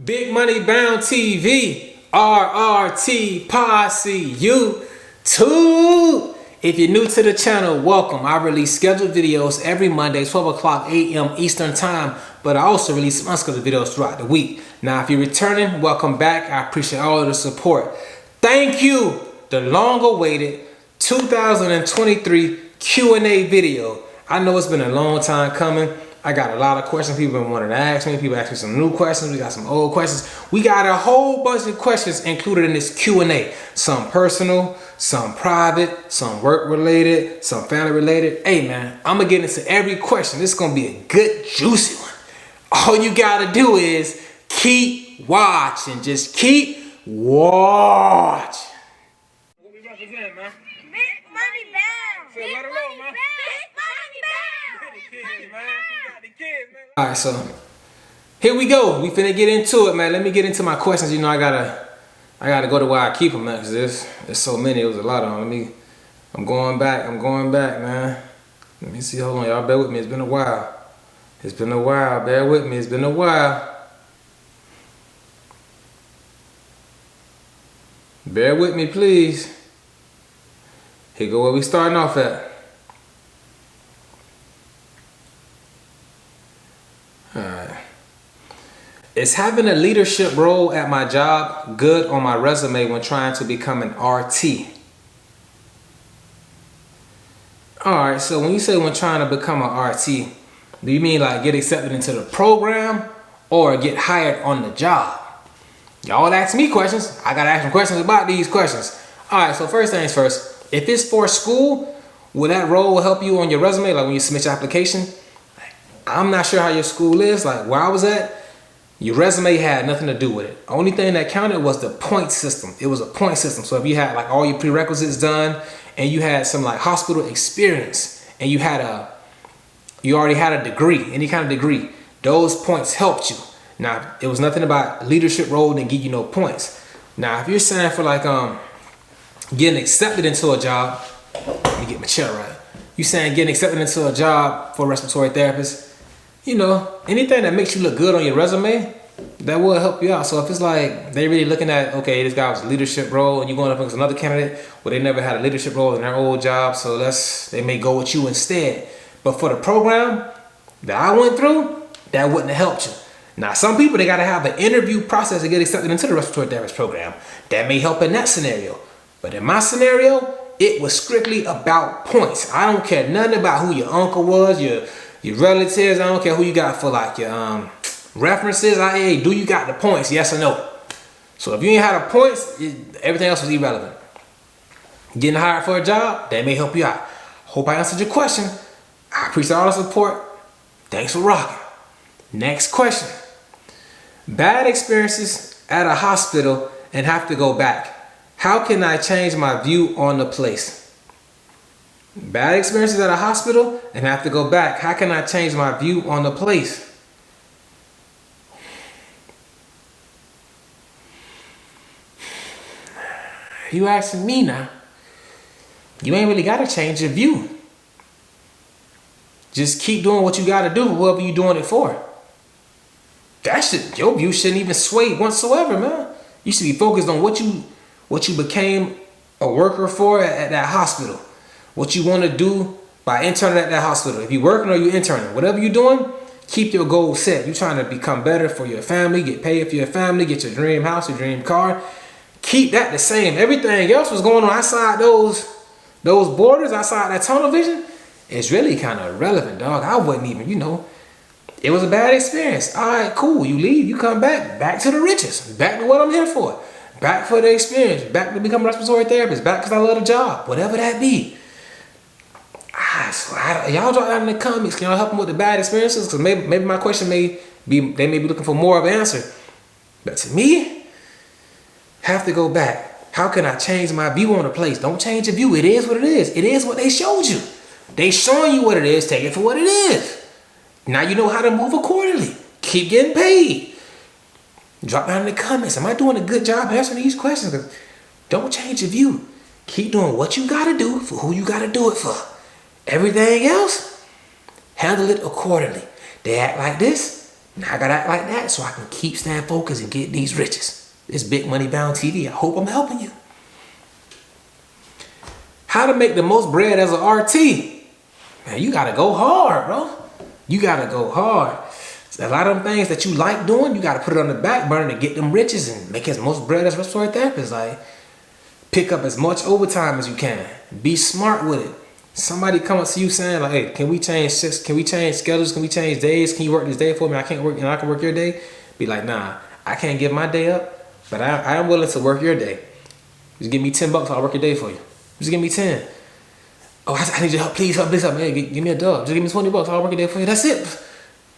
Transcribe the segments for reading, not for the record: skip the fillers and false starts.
Big Money Bound TV, RRT Posse YouTube. If you're new to the channel, welcome. I release scheduled videos every Monday, 12 o'clock a.m. Eastern Time, but I also release some unscheduled videos throughout the week. Now, if you're returning, welcome back. I appreciate all of the support. Thank you. The long-awaited 2023 Q&A video. I know it's been a long time coming. I got a lot of questions people been wanting to ask me. People ask me some new questions. We got some old questions. We got a whole bunch of questions included in this Q&A. Some personal, some private, some work related, some family related. Hey man, I'm gonna get into every question. This is gonna be a good, juicy one. All you gotta do is keep watching. Just keep watching. What we represent, man? Big money bound. Say, let her know, man. Big money bound. Alright, so here we go. We finna get into it, man. Let me get into my questions. You know, I gotta go to where I keep them, man, because there's so many. It was a lot of them. I'm going back, man. Let me see. Hold on, y'all. Bear with me. It's been a while. Bear with me. It's been a while. Bear with me, please. Here go where we starting off at. Alright. Is having a leadership role at my job good on my resume when trying to become an RT? Alright, so when you say when trying to become an RT, do you mean like get accepted into the program or get hired on the job? Y'all ask me questions. I gotta ask some questions about these questions. Alright, so first things first, if it's for school, will that role help you on your resume, like when you submit your application? I'm not sure how your school is. Like where I was at, your resume had nothing to do with it. Only thing that counted was the point system. It was a point system. So if you had like all your prerequisites done and you had some like hospital experience and you already had a degree, any kind of degree, those points helped you. Now, it was nothing about leadership role and give you no points. Now, if you're saying for like getting accepted into a job, let me get my chair right. You saying getting accepted into a job for a respiratory therapist, you know, anything that makes you look good on your resume, that will help you out. So if it's like they really looking at, okay, this guy was a leadership role and you going up against another candidate where they never had a leadership role in their old job, so they may go with you instead. But for the program that I went through, that wouldn't have helped you. Now, some people, they got to have an interview process to get accepted into the respiratory therapist program. That may help in that scenario. But in my scenario, it was strictly about points. I don't care nothing about who your uncle was, your relatives. I don't care who you got for like your references. Hey, do you got the points? Yes or no? So if you ain't had the points, everything else was irrelevant. Getting hired for a job, that may help you out. Hope I answered your question. I appreciate all the support. Thanks for rocking. Next question. Bad experiences at a hospital and have to go back. How can I change my view on the place? Bad experiences at a hospital and have to go back. How can I change my view on the place? You asking me now? You ain't really got to change your view. Just keep doing what you got to do, whoever you doing it for. Your view shouldn't even sway whatsoever, man. You should be focused on what you became a worker for at that hospital. What you want to do by interning at that hospital. If you're working or you're interning, whatever you're doing, keep your goals set. You're trying to become better for your family, get paid for your family, get your dream house, your dream car. Keep that the same. Everything else was going on outside those borders, outside that tunnel vision, it's really kind of irrelevant, dog. I wouldn't even, it was a bad experience. All right, cool. You leave, you come back to the riches, back to what I'm here for. Back for the experience, back to become a respiratory therapist, back because I love the job, whatever that be. Y'all drop that in the comments. Can y'all help them with the bad experiences? Because maybe my question they may be looking for more of an answer. But to me, have to go back. How can I change my view on the place? Don't change your view. It is what it is. It is what they showed you. They showing you what it is. Take it for what it is. Now you know how to move accordingly. Keep getting paid. Drop down in the comments. Am I doing a good job answering these questions? Because don't change your view. Keep doing what you got to do for who you got to do it for. Everything else, handle it accordingly. They act like this, Now I gotta act like that so I can keep staying focused and get these riches. This Big Money Bound TV, I hope I'm helping you. How to make the most bread as an RT? Man, you gotta go hard, bro. You gotta go hard. A lot of them things that you like doing, you gotta put it on the back burner to get them riches and make as most bread as a respiratory therapist. Like, pick up as much overtime as you can. Be smart with it. Somebody come up to you saying like, hey, can we change schedules? Can we change days? Can you work this day for me? I can't work, and I can work your day. Be like, nah, I can't give my day up, but I am willing to work your day. Just give me $10, I'll work your day for you. Just give me 10. Oh, I need your help. Please help. Hey, give me a dub. Just give me $20, I'll work your day for you. That's it.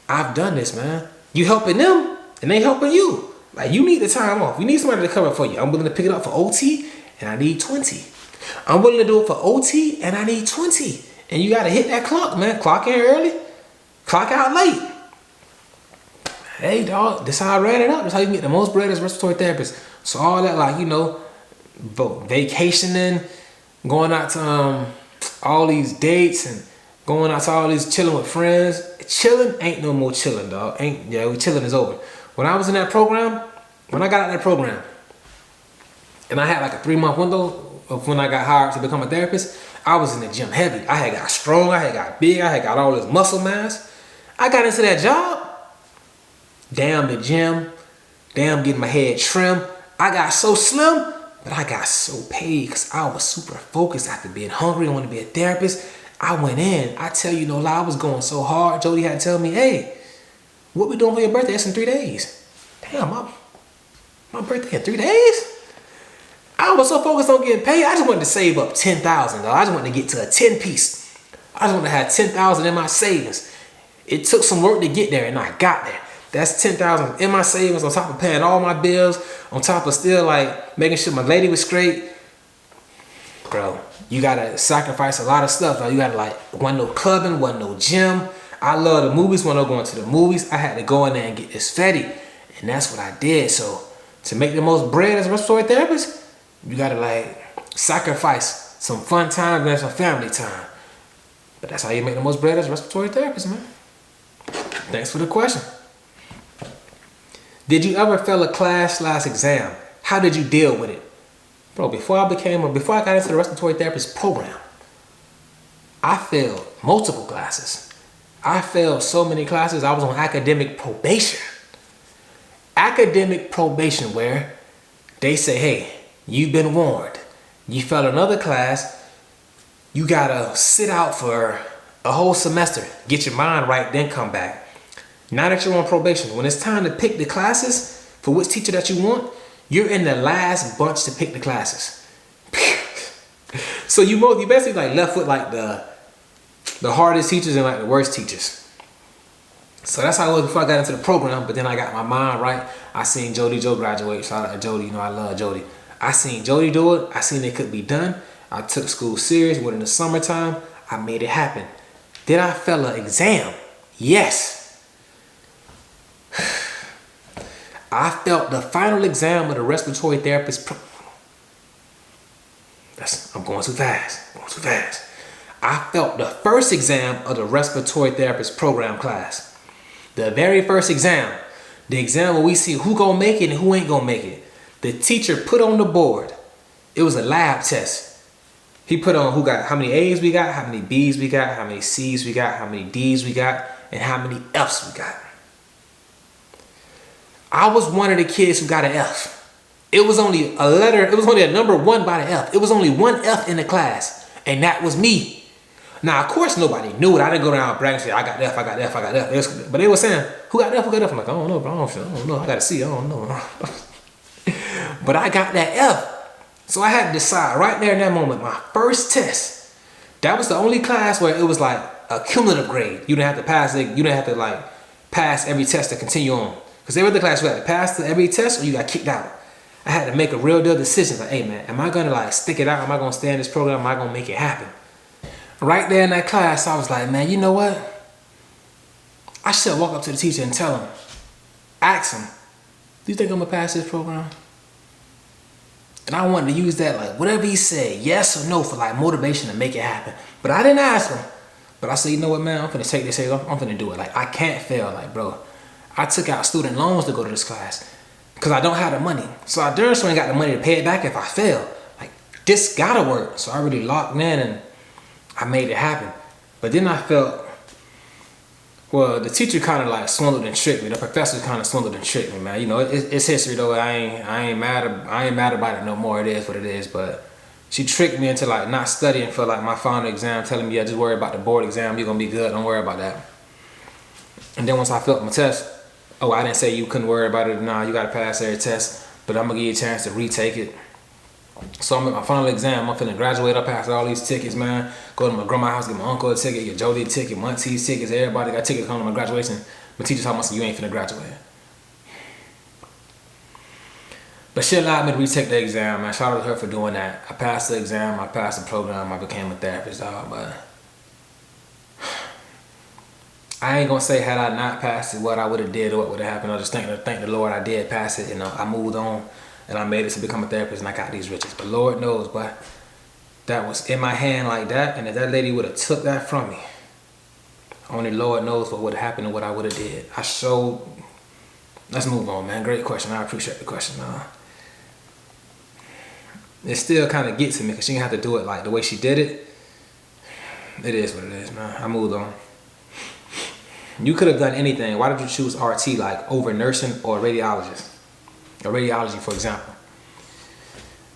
I've done this, man. You helping them, and they helping you. Like, you need the time off. You need somebody to cover for you. I'm willing to pick it up for OT, and I need 20. I'm willing to do it for OT, and I need 20. And you gotta hit that clock, man. Clock in early, clock out late. Hey, dog, this how I ran it up. That's how you can get the most bread as a respiratory therapist. So all that, like, you know, vacationing, going out to all these dates, and going out to all these chilling with friends. Chilling ain't no more chilling, dog. We chilling is over. When I was in that program, when I got out of that program, and I had like a 3-month window of when I got hired to become a therapist, I was in the gym heavy. I had got strong, I had got big, I had got all this muscle mass. I got into that job. Damn the gym. Damn getting my head trimmed. I got so slim, but I got so paid because I was super focused after being hungry. I wanted to be a therapist. I went in. I tell you no lie, I was going so hard. Jody had to tell me, hey, what we doing for your birthday? That's in 3 days. Damn, my birthday in 3 days? I was so focused on getting paid, I just wanted to save up $10,000. I just wanted to get to a 10-piece. I just wanted to have $10,000 in my savings. It took some work to get there, and I got there. That's $10,000 in my savings, on top of paying all my bills, on top of still like making sure my lady was straight. Bro, you gotta sacrifice a lot of stuff. You gotta like, wasn't no clubbing, wasn't no gym. I love the movies, when I'm going to the movies. I had to go in there and get this fatty, and that's what I did. So to make the most bread as a respiratory therapist, you gotta like sacrifice some fun time and some family time. But that's how you make the most bread as a respiratory therapist, man. Thanks for the question. Did you ever fail a class/exam? How did you deal with it? Bro, before I got into the respiratory therapist program, I failed multiple classes. I failed so many classes, I was on academic probation. Academic probation, where they say, hey, you've been warned. You failed another class, you gotta sit out for a whole semester, get your mind right, then come back. Now that you're on probation, when it's time to pick the classes for which teacher that you want, you're in the last bunch to pick the classes. So you basically like left with like the hardest teachers and like the worst teachers. So that's how it was before I got into the program, but then I got my mind right. I seen Jody Joe graduate. Shout out to Jody, you know I love Jody. I seen Jody do it. I seen it could be done. I took school serious. Went in the summertime. I made it happen. Did I fail an exam? Yes. I felt the final exam of the respiratory therapist. I'm going too fast. I felt the first exam of the respiratory therapist program class. The very first exam. The exam where we see who gonna make it and who ain't gonna make it. The teacher put on the board. It was a lab test. He put on how many A's we got, how many B's we got, how many C's we got, how many D's we got, and how many F's we got. I was one of the kids who got an F. It was only a number 1 by the F. It was only 1 F in the class, and that was me. Now, of course, nobody knew it. I didn't go around bragging and say, I got F, I got F, I got F. But they were saying, who got F, who got F? I'm like, I don't know, bro. I don't know. I got to see. I don't know. But I got that F. So I had to decide right there in that moment, my first test. That was the only class where it was like a cumulative grade. You didn't have to pass it. You didn't have to like pass every test to continue on. Because every other class you had to pass every test or you got kicked out. I had to make a real deal decision. Like, hey man, am I gonna like stick it out? Am I gonna stay in this program? Am I gonna make it happen? Right there in that class, I was like, man, you know what? I should walk up to the teacher and tell him, ask him, do you think I'm gonna pass this program? And I wanted to use that, like whatever he said, yes or no, for like motivation to make it happen. But I didn't ask him. But I said, you know what, man, I'm finna take this here. I'm finna do it. Like, I can't fail. Like, bro, I took out student loans to go to this class because I don't have the money. So I darn sure ain't got the money to pay it back if I fail. Like, this gotta work. So I really locked in and I made it happen. But then I felt, well, the teacher kind of like swindled and tricked me. The professor kind of swindled and tricked me, man. You know, it's history though. I ain't mad about it no more. It is what it is. But she tricked me into like not studying for like my final exam, telling me, yeah, just worry about the board exam. You're gonna be good. Don't worry about that. And then once I felt my test, oh, I didn't say you couldn't worry about it. Nah, you gotta pass every test. But I'm gonna give you a chance to retake it. So I'm at my final exam. I'm finna graduate. I passed all these tickets, man. Go to my grandma's house, get my uncle a ticket, get Jody a ticket, my auntie's tickets. Everybody got tickets coming to my graduation. My teacher told me, you ain't finna graduate. But she allowed me to retake the exam, man. Shout out to her for doing that. I passed the exam. I passed the program. I became a therapist, dog. But I ain't gonna say had I not passed it, what I would have did or what would have happened. I just thank the Lord I did pass it. You know, I moved on. And I made it to become a therapist and I got these riches. But Lord knows, but that was in my hand like that. And if that lady would have took that from me, only Lord knows what would have happened and what I would have did. Let's move on, man. Great question. I appreciate the question. It still kind of gets to me because she didn't have to do it like the way she did it. It is what it is, man. I moved on. You could have done anything. Why did you choose RT like over nursing or radiologist? Or radiology, for example.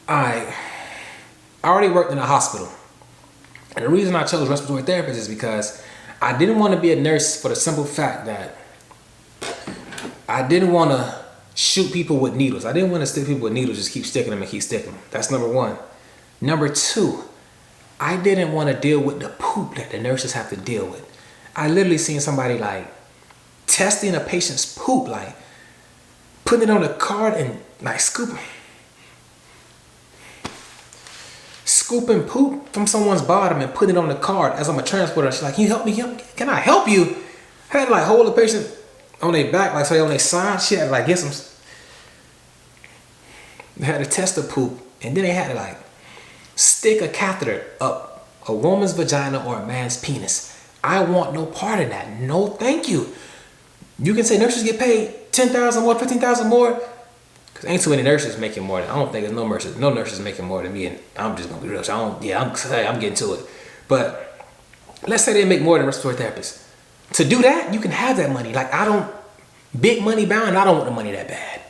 I already worked in a hospital. And the reason I chose respiratory therapist is because I didn't want to be a nurse for the simple fact that I didn't want to shoot people with needles. I didn't want to stick people with needles, just keep sticking them and keep sticking them. That's number one. Number two, I didn't want to deal with the poop that the nurses have to deal with. I literally seen somebody like testing a patient's poop, like putting it on a card and like scooping poop from someone's bottom and putting it on the card as I'm a transporter. She's like, can you help me? Can I help you? I had to like hold the patient on their back, like so they on their side. She had to like get some, they had to test the poop and then they had to like stick a catheter up a woman's vagina or a man's penis. I want no part of that. No, thank you. You can say nurses get paid 10,000 more, 15,000 more. Cause ain't too many nurses making more. I don't think there's no nurses making more than me. And I'm just gonna be real. So I'm getting to it. But let's say they make more than respiratory therapists. To do that, you can have that money. Like big money bound. I don't want the money that bad.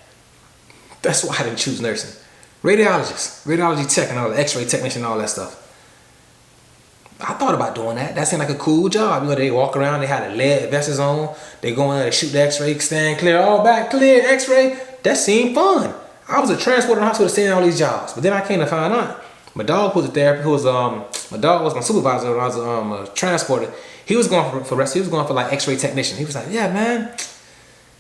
That's why I didn't choose nursing. Radiology tech and all the X-ray technician, and all that stuff. I thought about doing that. That seemed like a cool job. You know, they walk around, they had the lead vests on, they go in there, they shoot the X-ray, stand clear, all back clear, X-ray. That seemed fun. I was a transporter in the hospital seeing all these jobs. But then I came to find out, my dog was a therapist, my dog was my supervisor when I was a transporter. He was going for rest, he was going for like X-ray technician. He was like, yeah, man,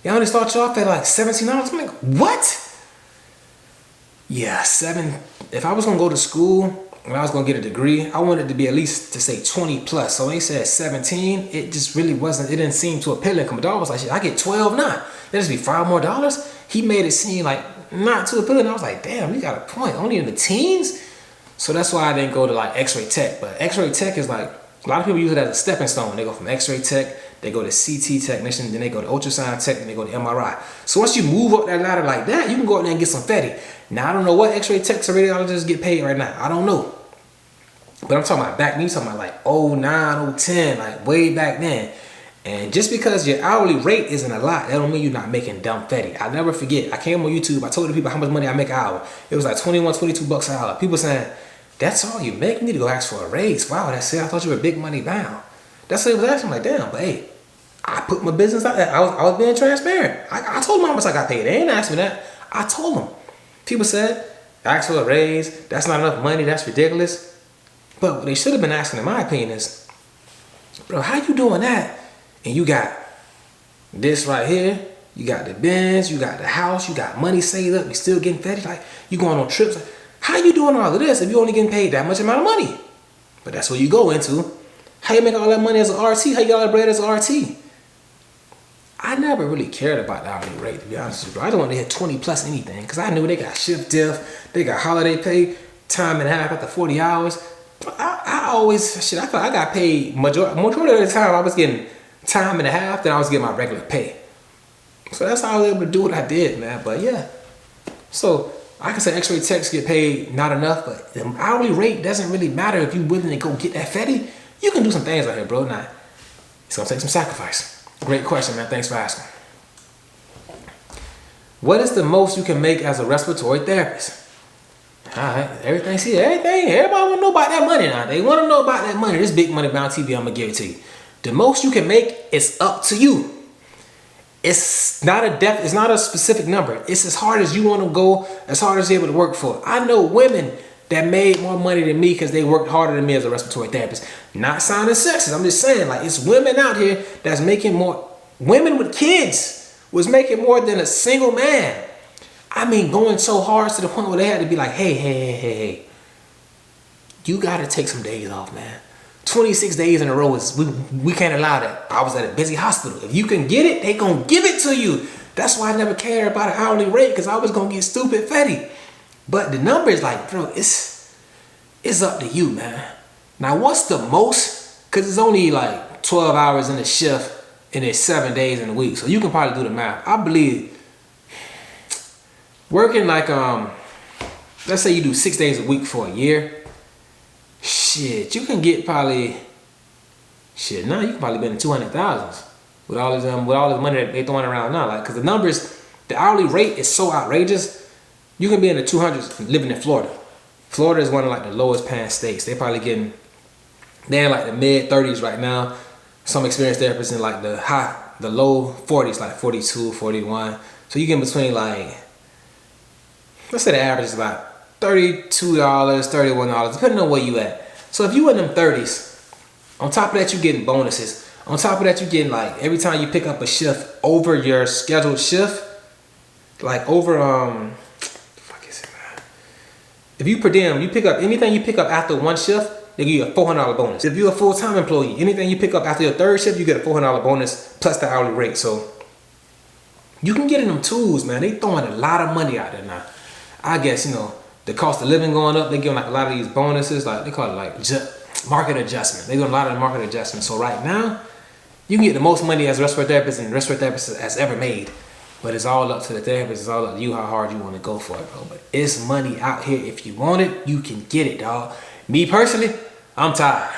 y'all only start you off at like $17. I'm like, what? Yeah, if I was gonna go to school, when I was gonna get a degree, I wanted it to be at least to say 20 plus. So when he said 17, it just really wasn't, it didn't seem too appealing. Cause my dog was like, shit, I get 12 now. That just be $5 more. He made it seem like not too appealing. I was like, damn, you got a point. Only in the teens? So that's why I didn't go to like X-ray tech. But X-ray tech is like, a lot of people use it as a stepping stone. They go from X-ray tech, they go to CT technician, then they go to ultrasound tech, then they go to MRI. So once you move up that ladder like that, you can go out there and get some fatty. Now I don't know what X-ray techs or radiologists get paid right now. I don't know. But I'm talking about back then, talking about like 09, 010, like way back then. And just because your hourly rate isn't a lot, that don't mean you're not making dumb fatty. I'll never forget, I came on YouTube, I told the people how much money I make an hour. It was like 21, 22 bucks an hour. People saying, that's all you make? You need to go ask for a raise. Wow, that's it. I thought you were big money bound. That's what it was asking. I'm like, damn, but hey, I put my business out there. I was being transparent. I told them how much I got paid. They ain't asked me that. I told them. People said, ask for a raise. That's not enough money. That's ridiculous. But what they should have been asking, in my opinion, is, bro, how you doing that? And you got this right here. You got the Benz. You got the house. You got money saved up. You still getting fed. Like, you going on trips. Like, how you doing all of this if you only getting paid that much amount of money? But that's what you go into. How you make all that money as an RT? How you get all that bread as an RT? I never really cared about the hourly rate, to be honest with you, bro. I don't want to hit 20 plus anything because I knew they got shift diff. They got holiday pay, time and a half after 40 hours. I always, shit, I felt I got paid majority of the time I was getting time and a half, then I was getting my regular pay. So that's how I was able to do what I did, man. But yeah. So I can say x-ray techs get paid not enough, but the hourly rate doesn't really matter if you're willing to go get that fetty. You can do some things out here, bro. Now, it's gonna take some sacrifice. Great question, man. Thanks for asking. What is the most you can make as a respiratory therapist? Alright, everything, everybody wanna know about that money now. They wanna know about that money. This big money bound TV, I'm gonna give it to you. The most you can make is up to you. It's not a specific number. It's as hard as you want to go, as hard as you're able to work for. I know women that made more money than me because they worked harder than me as a respiratory therapist. Not sounding sexist, I'm just saying, like, it's women out here that's making more. Women with kids was making more than a single man. I mean, going so hard to the point where they had to be like, hey, you gotta take some days off, man. 26 days in a row is we can't allow that. I was at a busy hospital. If you can get it, they gonna give it to you. That's why I never cared about an hourly rate, because I was gonna get stupid fetty. But the number is like, bro, it's up to you, man. Now what's the most? Because it's only like 12 hours in a shift and it's 7 days in a week. So you can probably do the math. I believe working like, let's say you do 6 days a week for a year. Shit, you can get probably, now you can probably be in the 200,000s with all this money that they throwing around now. Like, cause the numbers, the hourly rate is so outrageous. You can be in the 200s living in Florida. Florida is one of like the lowest paying states. They're in like the mid 30s right now. Some experienced therapists in like the low 40s, like 42, 41. So you get in between like, let's say the average is about $32, $31, depending on where you at. So if you in them 30s, on top of that you getting bonuses. On top of that you getting like every time you pick up a shift over your scheduled shift, like over fuck is it, man? If you per diem, you pick up anything you pick up after one shift, they give you a $400 bonus. If you're a full-time employee, anything you pick up after your third shift, you get a $400 bonus plus the hourly rate. So you can get in them tools, man. They throwing a lot of money out there now. I guess, you know, the cost of living going up, they giving like a lot of these bonuses, like they call it like market adjustment. They doing a lot of market adjustment. So right now, you can get the most money as a respiratory therapist and respiratory therapist has ever made. But it's all up to the therapist. It's all up to you how hard you want to go for it, bro. But it's money out here. If you want it, you can get it, dog. Me personally, I'm tired.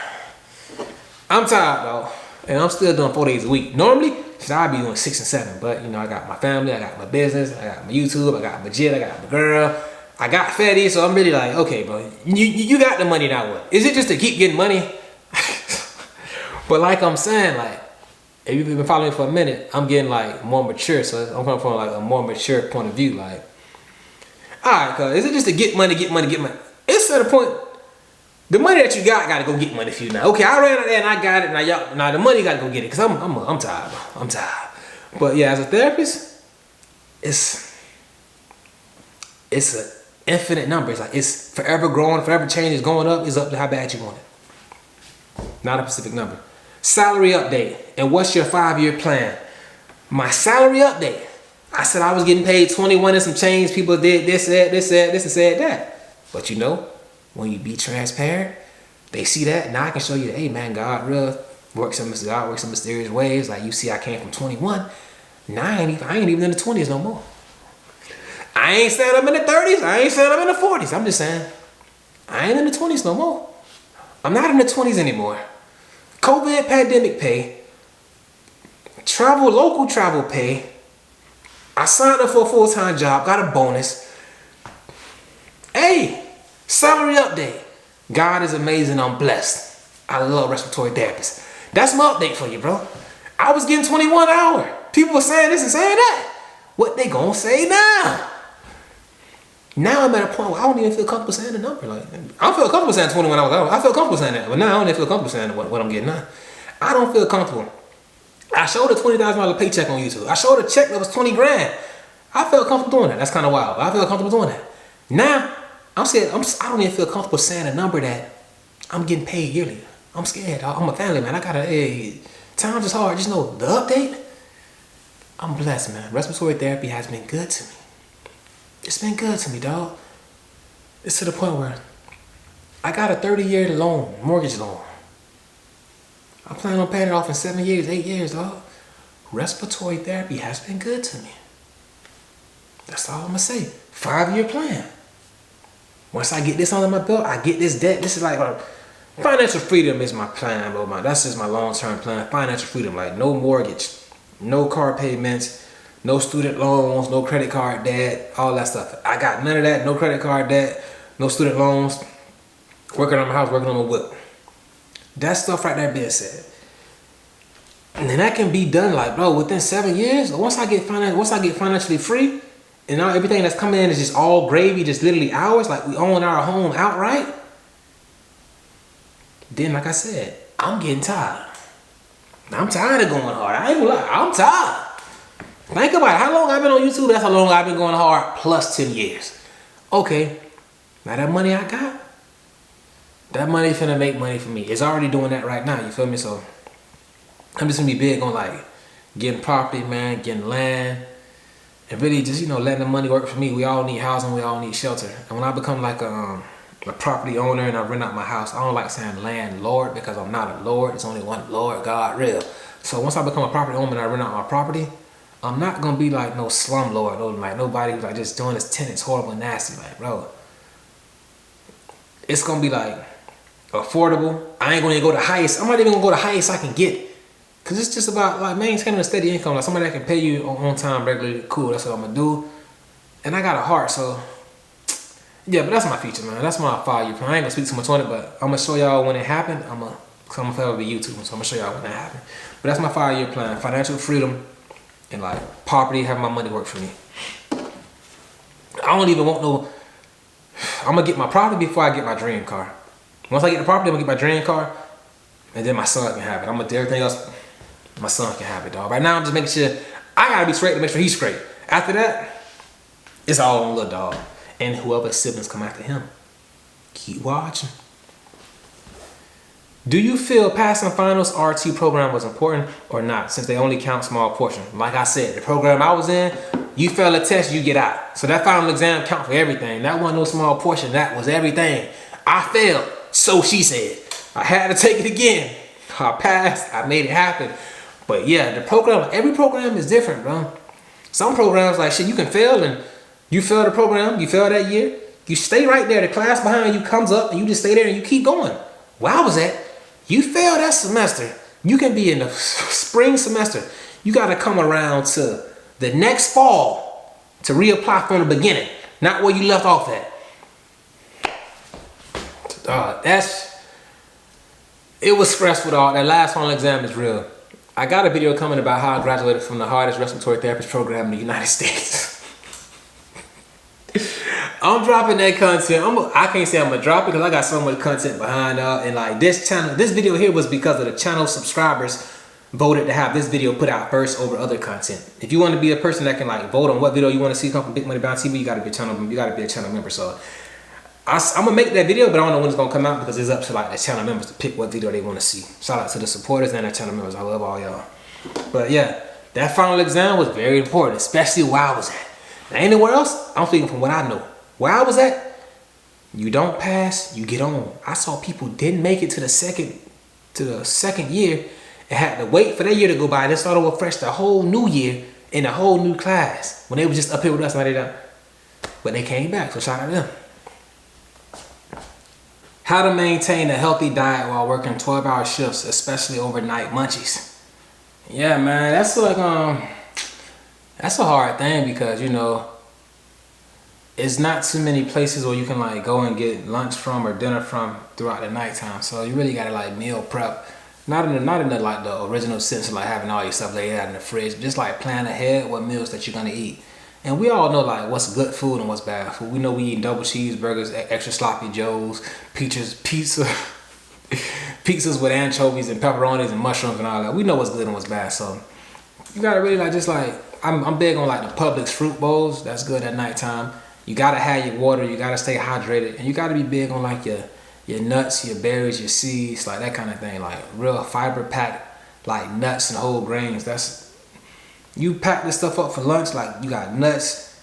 I'm tired, dog. And I'm still doing 4 days a week. Normally, I'd be doing 6 and 7. But, you know, I got my family, I got my business, I got my YouTube, I got my jet, I got my girl. I got fetty, so I'm really like, okay, bro, you got the money now. What? Is it just to keep getting money? But like I'm saying, like, if you've been following me for a minute, I'm getting like more mature. So I'm coming from like a more mature point of view. Like, all right, cuz, is it just to get money? It's at a point, the money that you gotta go get money for you now. Okay, I ran out there and I got it. Now the money gotta go get it. Cause I'm tired, bro. I'm tired. But yeah, as a therapist, it's an infinite number. It's like it's forever growing, forever changing, it's going up. It's up to how bad you want it. Not a specific number. Salary update. And what's your 5-year plan? My salary update. I said I was getting paid 21 and some change. People did this, and said that. But you know, when you be transparent, they see that. Now I can show you, hey man, God works in mysterious ways. Like you see, I came from 21. Now I ain't even in the 20s no more. I ain't saying I'm in the 30s. I ain't saying I'm in the 40s. I'm just saying I ain't in the 20s no more. I'm not in the 20s anymore. COVID pandemic pay, local travel pay. I signed up for a full-time job, got a bonus. Hey, salary update. God is amazing, I'm blessed. I love respiratory therapists. That's my update for you, bro. I was getting 21 an hour. People were saying this and saying that. What they gonna say now? Now I'm at a point where I don't even feel comfortable saying the number. Like, I feel comfortable saying 21 hours. I feel comfortable saying that, but now I don't even feel comfortable saying what I'm getting now. I don't feel comfortable. I showed a $20,000 paycheck on YouTube. I showed a check that was 20 grand. I felt comfortable doing that. That's kind of wild. I feel comfortable doing that. Now, I don't even feel comfortable saying a number that I'm getting paid yearly. I'm scared. I'm a family man. Times is hard. Just know the update. I'm blessed, man. Respiratory therapy has been good to me. It's been good to me, dog. It's to the point where I got a 30-year mortgage loan. I plan on paying it off in 7 years, 8 years, dog. respiratory therapy has been good to me. That's all I'm gonna say. 5-year plan. Once I get this under my belt, I get this debt. This is like financial freedom is my plan, bro. That's just my long-term plan. Financial freedom, like no mortgage, no car payments, no student loans, no credit card debt, all that stuff. I got none of that. No credit card debt, no student loans. Working on my house, working on my whip. That stuff right there being said. And then that can be done, like, bro, within 7 years. Once I get financially free, and now everything that's coming in is just all gravy, just literally ours, like we own our home outright. Then, like I said, I'm getting tired. I'm tired of going hard. I ain't gonna lie, I'm tired. Think about it. How long I've been on YouTube? That's how long I've been going hard, plus 10 years. Okay, now that money I got, that money finna make money for me. It's already doing that right now, you feel me? So I'm just gonna be big on like getting property, man, getting land, and really just, you know, letting the money work for me. We all need housing, we all need shelter. And when I become like a property owner and I rent out my house, I don't like saying landlord because I'm not a lord. It's only one Lord, God, real. So once I become a property owner and I rent out my property, I'm not gonna be like no slum lord, no, like nobody who's like just doing his tenants horrible and nasty. Like, bro, it's gonna be like affordable. I ain't gonna go the highest. I'm not even gonna go the highest I can get. Cause it's just about like maintaining a steady income. Like somebody that can pay you on time regularly, cool, that's what I'm gonna do. And I got a heart, so yeah, but that's my future, man. That's my 5-year plan. I ain't gonna speak too much on it, but I'm gonna show y'all when it happened. I'm gonna forever be YouTube, so I'm gonna show y'all when that happened. But that's my 5-year plan. Financial freedom and like property, have my money work for me. I don't even want no, I'm gonna get my property before I get my dream car. Once I get the property, I'm gonna get my dream car, and then my son can have it. I'm gonna do everything else, my son can have it, dog. Right now, I'm just making sure, I gotta be straight to make sure he's straight. After that, it's all on little dog. And whoever siblings come after him. Keep watching. Do you feel passing finals RT program was important or not, since they only count small portion? Like I said, the program I was in, you fail a test, you get out. So that final exam count for everything. That wasn't no small portion, that was everything. I failed, so she said. I had to take it again. I passed, I made it happen. But yeah, the program, every program is different, bro. Some programs, like shit, you can fail and you fail the program, you fail that year, you stay right there, the class behind you comes up and you just stay there and you keep going. Where I was at, you fail that semester, you can be in the spring semester. You gotta come around to the next fall to reapply from the beginning, not where you left off at. It was stressful, dog. That last final exam is real. I got a video coming about how I graduated from the hardest respiratory therapist program in the United States. I'm dropping that content. I can't say I'm gonna drop it because I got so much content behind and like this channel, this video here was because of the channel subscribers voted to have this video put out first over other content. If you want to be a person that can like vote on what video you want to see come from Big Money Bound TV, you gotta be a channel member. So I'm gonna make that video, but I don't know when it's gonna come out because it's up to like the channel members to pick what video they want to see. Shout out to the supporters and the channel members. I love all y'all. But yeah, that final exam was very important, especially where I was at. Now, anywhere else, I'm speaking from what I know. Where I was at, you don't pass, you get on. I saw people didn't make it to the second year and had to wait for that year to go by. They started over fresh the whole new year in a whole new class when they were just up here with us. But they came back, so shout out to them. How to maintain a healthy diet while working 12-hour shifts, especially overnight munchies. Yeah, man, that's like that's a hard thing because, you know, it's not too many places where you can like go and get lunch from or dinner from throughout the nighttime. So you really gotta like meal prep. Not in the like the original sense of like having all your stuff laid out in the fridge, but just like plan ahead what meals that you're gonna eat. And we all know like what's good food and what's bad food. We know we eat double cheeseburgers, extra sloppy joes, pizzas with anchovies and pepperonis and mushrooms and all that. We know what's good and what's bad. So you gotta really like just like I'm big on like the Publix fruit bowls. That's good at nighttime. You gotta have your water. You gotta stay hydrated, and you gotta be big on like your nuts, your berries, your seeds, like that kind of thing. Like real fiber packed like nuts and whole grains. You pack this stuff up for lunch. Like you got nuts,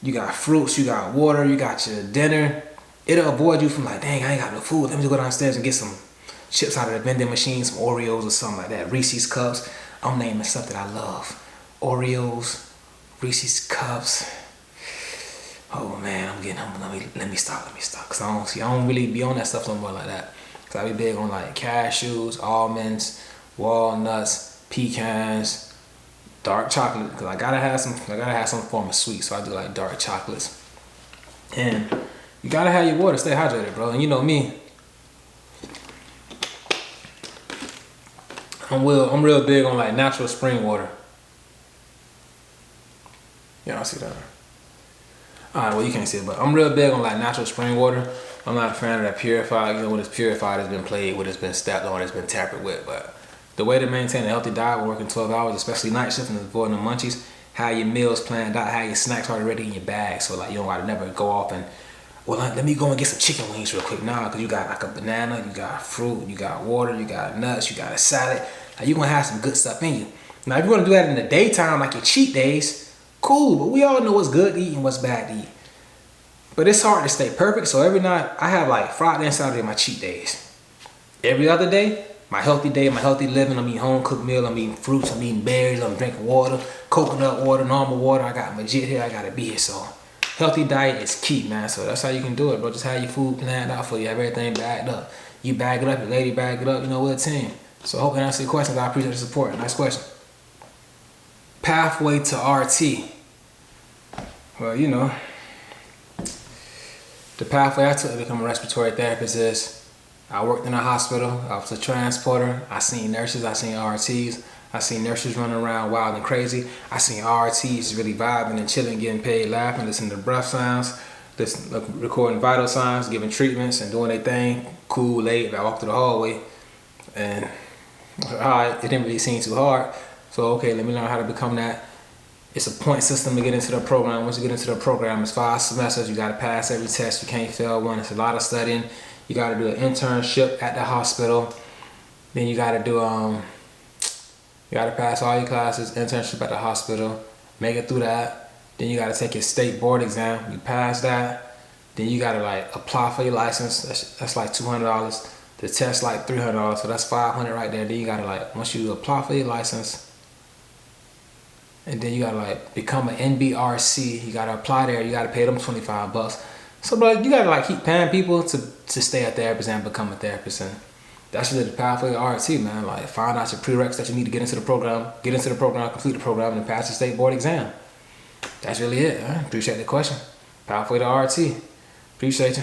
you got fruits, you got water, you got your dinner. It'll avoid you from like, dang, I ain't got no food. Let me just go downstairs and get some chips out of the vending machine, some Oreos or something like that, Reese's cups. I'm naming stuff that I love. Oreos, Reese's Cups. Oh man, I'm getting humble. Let me stop. Cause I don't really be on that stuff no more like that. Cause I be big on like cashews, almonds, walnuts, pecans, dark chocolate. Cause I gotta have some form of sweet. So I do like dark chocolates. And you gotta have your water, stay hydrated, bro. And you know me. I'm real big on like natural spring water. Yeah, I see that. Alright, well you can't see it, but I'm real big on like natural spring water. I'm not a fan of that purified. You know, when it's purified, it's been played with, it's been stepped on, it's been tampered with. But the way to maintain a healthy diet, working 12 hours, especially night shift and avoiding the munchies, have your meals planned out, have your snacks already ready in your bag. So like you don't gotta never go off and, well, let me go and get some chicken wings real quick. Nah, because you got like a banana, you got fruit, you got water, you got nuts, you got a salad. Like, you're going to have some good stuff in you. Now, if you're going to do that in the daytime, like your cheat days, cool. But we all know what's good to eat and what's bad to eat. But it's hard to stay perfect. So every night, I have like Friday and Saturday my cheat days. Every other day, my healthy day, my healthy living. I'm eating home cooked meal. I'm eating fruits. I'm eating berries. I'm drinking water, coconut water, normal water. I got legit here. I got to be here. So healthy diet is key, man. So that's how you can do it, bro. Just have your food planned out for you. Have everything bagged up. You bag it up. Your lady bag it up. You know, we're a team. So I hope that answers your questions. I appreciate the support. Nice question. Pathway to RT. Well, you know, the pathway I took to become a respiratory therapist is I worked in a hospital. I was a transporter. I seen nurses. I seen RTs. I seen nurses running around wild and crazy. I seen RTs really vibing and chilling, getting paid, laughing, listening to breath sounds, recording vital signs, giving treatments and doing their thing. Cool, late. I walked through the hallway and it didn't really seem too hard. So okay, let me learn how to become that. It's a point system to get into the program. Once you get into the program, it's 5 semesters. You got to pass every test. You can't fail one. It's a lot of studying. You got to do an internship at the hospital. Then you got to do you got to pass all your classes, internship at the hospital, make it through that. Then you got to take your state board exam. You pass that. Then you got to like apply for your license. That's like $200. The test like $300, so that's $500 right there. Then you gotta like, once you apply for your license, and then you gotta like become an NBRC. You gotta apply there. You gotta pay them $25. So, bro, you gotta like keep paying people to stay a therapist and become a therapist, and that's really the pathway to RT, man. Like, find out your prereqs that you need to get into the program, complete the program, and pass the state board exam. That's really it. I appreciate the question. Pathway to RT. Appreciate you.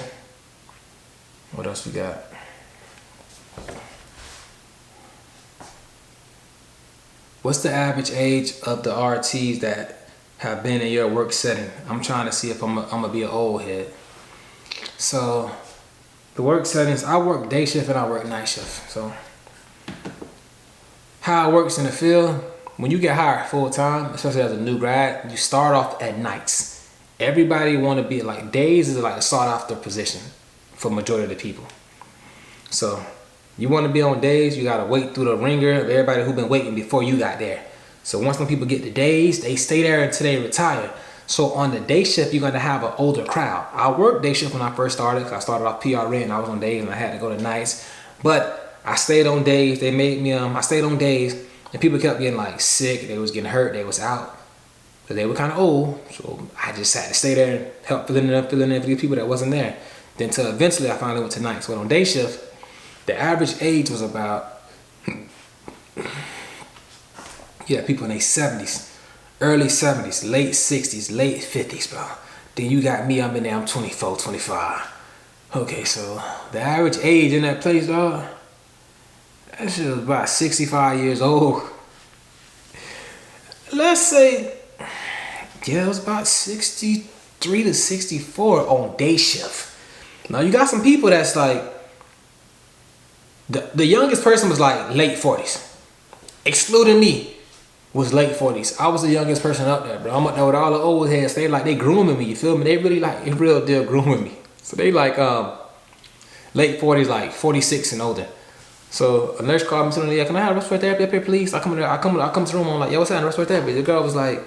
What else we got? What's the average age of the RTs that have been in your work setting? I'm trying to see if I'm gonna be an old head. So the work settings, I work day shift and I work night shift. So how it works in the field, when you get hired full time, especially as a new grad, you start off at nights. Everybody want to be like, days is like a sought after position for majority of the people. So you want to be on days, you got to wait through the ringer of everybody who been waiting before you got there. So once them people get the days, they stay there until they retire. So on the day shift, you're going to have an older crowd. I worked day shift when I first started. I started off PRN and I was on days and I had to go to nights. But I stayed on days. They made me, I stayed on days and people kept getting like sick. They was getting hurt. They was out. But they were kind of old. So I just had to stay there and help filling in for the people that wasn't there. Then till eventually I finally went to nights. But on day shift, the average age was about, people in their 70s, early 70s, late 60s, late 50s, bro. Then you got me, I'm in there, I'm 24, 25. Okay, so the average age in that place, dog, that shit was about 65 years old. Let's say, it was about 63 to 64 on day shift. Now you got some people that's like, the youngest person was like late 40s. Excluding me was late 40s. I was the youngest person up there, bro. I'm up there with all the old heads. They grooming me, you feel me? They really like, in real deal grooming me. So they like late 40s, like 46 and older. So a nurse called me, said, "Yeah, can I have respiratory therapy up here, please?" I come to the room, I'm like, "Yo, what's that, respiratory therapy?" The girl was like,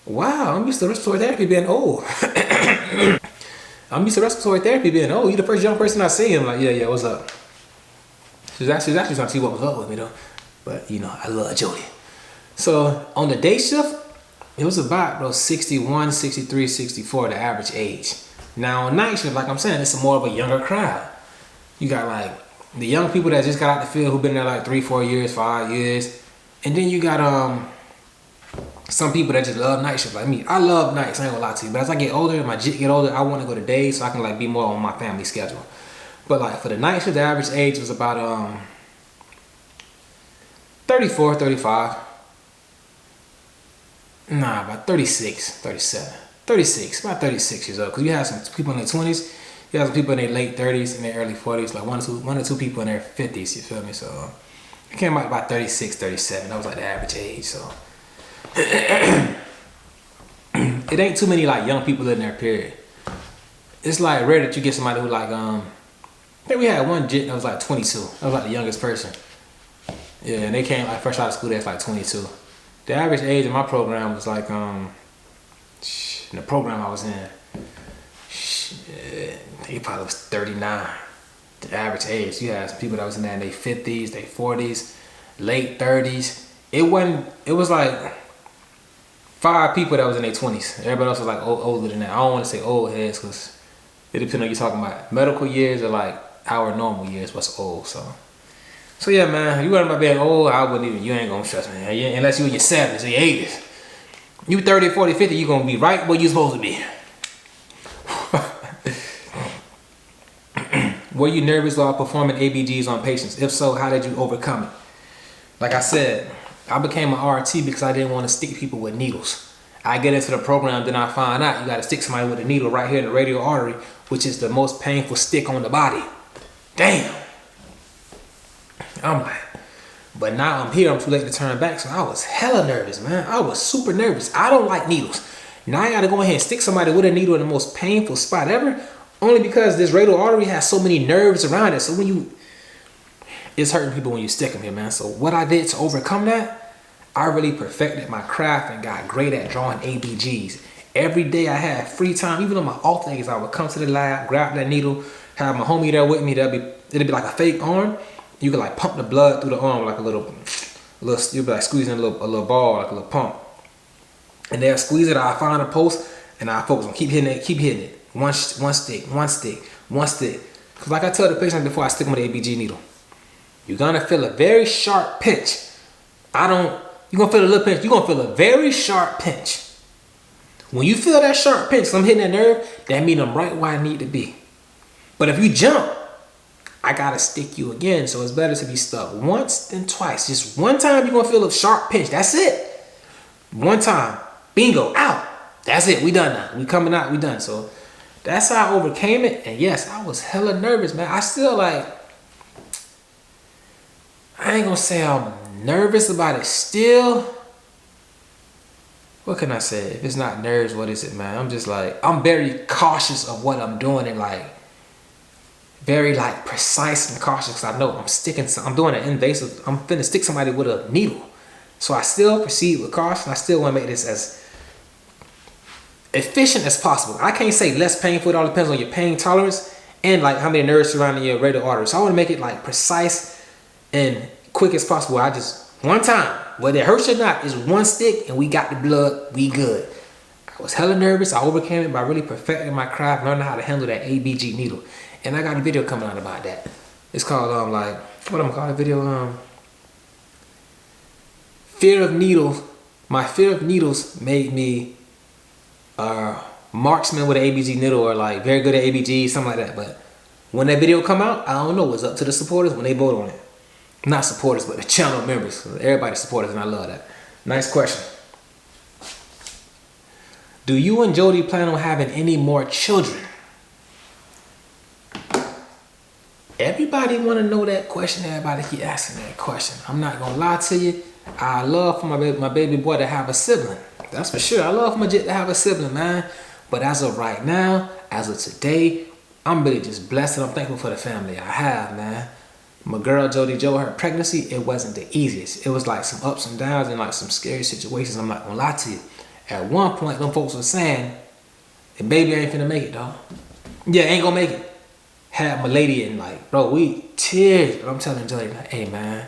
"Wow, I'm used to respiratory therapy being old." I'm used to respiratory therapy being old. You the first young person I see. I'm like, yeah, what's up? She was actually trying to see what was up with me though. But you know, I love Jody. So on the day shift, it was about bro 61, 63, 64, the average age. Now on night shift, like I'm saying, it's more of a younger crowd. You got like the young people that just got out the field who've been there like 3, 4 years, 5 years. And then you got some people that just love night shift like me. I love nights, I ain't gonna lie to you. But as I get older, my jit get older, I wanna go to days so I can like be more on my family schedule. But like for the night shift, the average age was about 34, 35. Nah, about 36, 37. 36, about 36 years old. Because you have some people in their 20s, you have some people in their late 30s and their early 40s, like one or two people in their 50s, you feel me? So it came out about 36, 37. That was like the average age, so. It ain't too many like young people in there, period. It's like rare that you get somebody who like, I think we had one jit that was like 22. That was like the youngest person. Yeah, and they came like fresh out of school, that's like 22. The average age in my program was like, in the program I was in, they probably was 39. The average age. You had some people that was in there in their 50s, their 40s, late 30s. It was like 5 people that was in their 20s. Everybody else was like older than that. I don't want to say old heads because it depends on you're talking about medical years or like our normal years, what's old, so yeah, man, you worried about being old, I wouldn't even, you ain't gonna trust me, unless you in your 70s or your 80s. You 30, 40, 50, you gonna be right where you supposed to be. Were you nervous while performing ABGs on patients? If so, how did you overcome it? Like I said, I became an RT because I didn't want to stick people with needles. I get into the program, then I find out you gotta stick somebody with a needle right here in the radial artery, which is the most painful stick on the body. Damn. I'm like, but now I'm here, I'm too late to turn back, so I was hella nervous, man. I was super nervous. I don't like needles. Now I gotta go ahead and stick somebody with a needle in the most painful spot ever, only because this radial artery has so many nerves around it. So it's hurting people when you stick them here, man. So what I did to overcome that, I really perfected my craft and got great at drawing ABGs. Every day I had free time, even on my off days, I would come to the lab, grab that needle, have my homie there with me. It'd be like a fake arm. You could like pump the blood through the arm like a little you'd be like squeezing a little ball, like a little pump. And they'll squeeze it, I'll find a post, and I'll focus on keep hitting it. One stick. Because like I tell the patient before I stick them with the ABG needle, you're gonna feel a very sharp pinch. You're gonna feel a little pinch, you're gonna feel a very sharp pinch. When you feel that sharp pinch, so I'm hitting that nerve, that means I'm right where I need to be. But if you jump, I gotta stick you again, so it's better to be stuck once than twice. Just one time you're gonna feel a sharp pinch, that's it. One time, bingo, out. That's it, we done now. We coming out, we done. So that's how I overcame it, and yes, I was hella nervous, man. I still like, I ain't gonna say I'm nervous about it still. What can I say? If it's not nerves, what is it, man? I'm just like, I'm very cautious of what I'm doing and like, very like precise and cautious because I know I'm doing an invasive, I'm finna stick somebody with a needle. So I still proceed with caution. I still want to make this as efficient as possible. I can't say less painful, it all depends on your pain tolerance and like how many nerves surrounding your radial artery. So I want to make it like precise and quick as possible. I just, one time, whether it hurts or not, is one stick and we got the blood, we good. I was hella nervous, I overcame it by really perfecting my craft, learning how to handle that ABG needle. And I got a video coming out about that. It's called like, what am I calling the video? Fear of needles. My fear of needles made me marksman with an ABG needle, or like very good at ABG, something like that. But when that video come out, I don't know. It's up to the supporters when they vote on it. Not supporters, but the channel members. Everybody supporters, and I love that. Nice question. Do you and Jody plan on having any more children? Everybody want to know that question. Everybody keep asking that question. I'm not gonna lie to you. I love for my baby boy to have a sibling. That's for sure. I love for my jit to have a sibling, man. But as of right now, as of today, I'm really just blessed and I'm thankful for the family I have, man. My girl Jody Jo, her pregnancy, it wasn't the easiest. It was like some ups and downs and like some scary situations. I'm not gonna lie to you. At one point, them folks were saying, the baby ain't finna make it, dog. Yeah, ain't gonna make it. Had my lady and like, bro, we tears. But I'm telling Jody, like, hey man,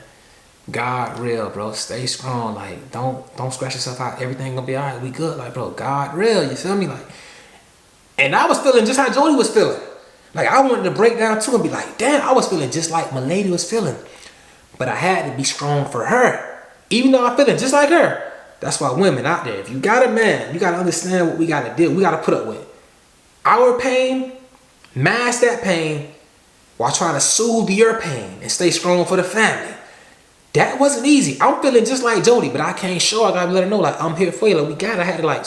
God real, bro. Stay strong. Like, don't scratch yourself out. Everything gonna be all right. We good. Like, bro, God real. You feel me? Like, and I was feeling just how Jody was feeling. Like, I wanted to break down too and be like, damn, I was feeling just like my lady was feeling. But I had to be strong for her. Even though I'm feeling just like her. That's why women out there, if you got a man, you gotta understand what we gotta do. We gotta put up with our pain, mask that pain, while trying to soothe your pain and stay strong for the family. That wasn't easy. I'm feeling just like Jody, but I can't show her. I gotta let her know, like, I'm here for you. Like, I had to, like,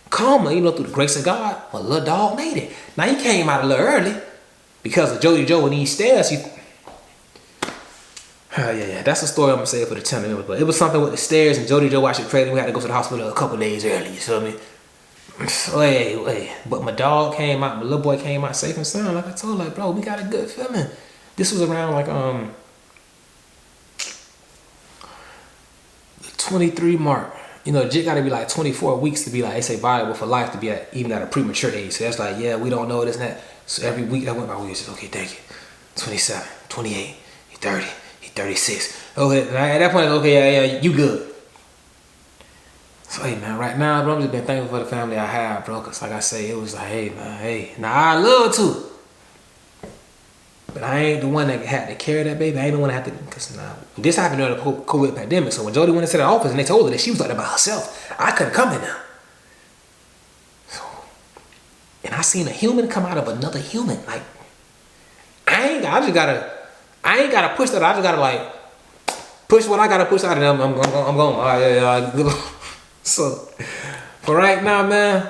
calm her, through the grace of God. My little dog made it. Now, he came out a little early because of Jody Joe and these stairs. Yeah. That's a story I'm gonna say for the channel. But it was something with the stairs and Jody Joe actually prayed and we had to go to the hospital a couple days early. You feel me? Wait. But my dog came out, my little boy came out safe and sound. Like I told her, like, bro, we got a good feeling. This was around like 23 mark. Jit gotta be like 24 weeks to be like, they say viable for life to be even at a premature age. So that's like, yeah, we don't know this and that. So every week that went by, we was just, okay, thank you. 27, 28, 30, 36. Okay, at that point, okay, yeah, you good. So, hey, man, right now, bro, I'm just been thankful for the family I have, bro. Because, like I say, it was like, hey, man, hey. Now, I love to. But I ain't the one that had to carry that baby. I ain't the one that had to, because this happened during the COVID pandemic. So when Jody went into the office and they told her that she was like that by herself, I couldn't come in now. So, and I seen a human come out of another human. Like, I ain't gotta push that. I just gotta like push what I gotta push out, and I'm going. All right, yeah. So for right now, man,